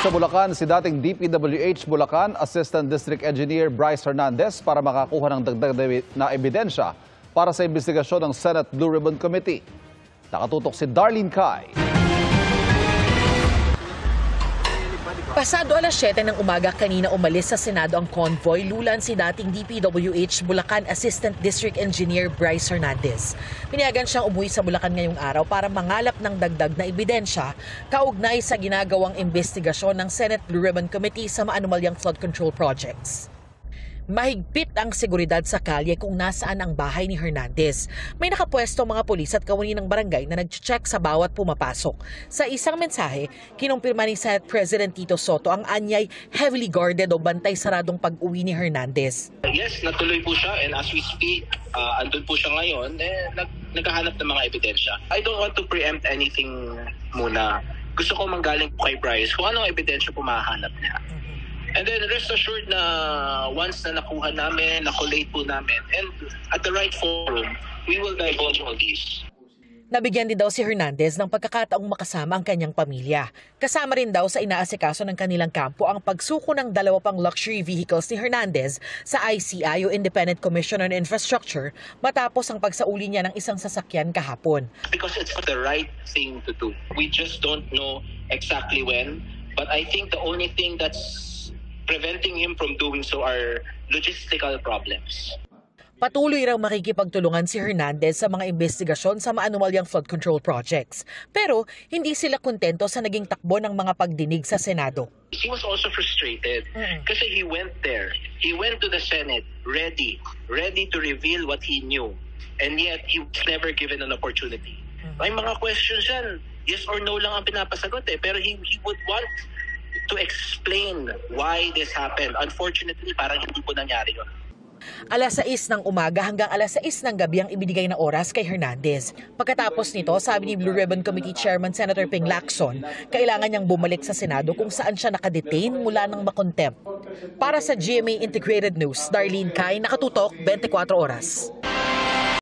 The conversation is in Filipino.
Umuwi sa Bulacan si dating DPWH Bulacan Assistant District Engineer Bryce Hernandez para makakuha ng dagdag na ebidensya para sa investigasyon ng Senate Blue Ribbon Committee. Nakatutok si Darlene Kai. Pasado alas 7 ng umaga kanina umalis sa Senado ang convoy, lulan si dating DPWH Bulacan Assistant District Engineer Bryce Hernandez. Pinayagan siyang umuwi sa Bulacan ngayong araw para mangalap ng dagdag na ebidensya kaugnay sa ginagawang investigasyon ng Senate Blue Ribbon Committee sa maanumalyang flood control projects. Mahigpit ang seguridad sa kalye kung nasaan ang bahay ni Hernandez. May nakapwesto mga pulis at kawani ng barangay na nag-check sa bawat pumapasok. Sa isang mensahe, kinumpirma ni Senate President Tito Soto ang anyay heavily guarded o bantay saradong pag-uwi ni Hernandez. Yes, natuloy po siya and as we speak, andun po siya ngayon, naghahanap ng mga ebidensya. I don't want to preempt anything muna. Gusto ko manggaling po kay Bryce kung anong ebidensya po mahahanap niya. And then rest assured na once na nakuha namin, nakolate po namin, and at the right forum, we will divulge all these. Nabigyan din daw si Hernandez ng pagkakataong makasama ang kanyang pamilya. Kasama rin daw sa inaasikaso ng kanilang kampo ang pagsuko ng 2 pang luxury vehicles ni Hernandez sa ICI o Independent Commission on Infrastructure matapos ang pagsauli niya ng isang sasakyan kahapon. Because it's the right thing to do. We just don't know exactly when, but I think the only thing that's preventing him from doing so are logistical problems. Patuloy raw makikipagtulungan si Hernandez sa mga investigasyon sa maanumalyang flood control projects. Pero hindi sila kontento sa naging takbo ng mga pagdinig sa Senado. He was also frustrated kasi he went there. He went to the Senate ready to reveal what he knew. And yet he was never given an opportunity. May mga questions yan. Yes or no lang ang pinapasagot pero he would want to explain why this happened. Unfortunately, parang hindi po nangyari yun. Alas 6 ng umaga hanggang alas 6 ng gabi ang ibinigay na oras kay Hernandez. Pagkatapos nito, sabi ni Blue Ribbon Committee Chairman Senator Ping Lacson, kailangan niyang bumalik sa Senado kung saan siya nakadetain mula ng makontempt. Para sa GMA Integrated News, Darlene Kai, nakatutok 24 oras.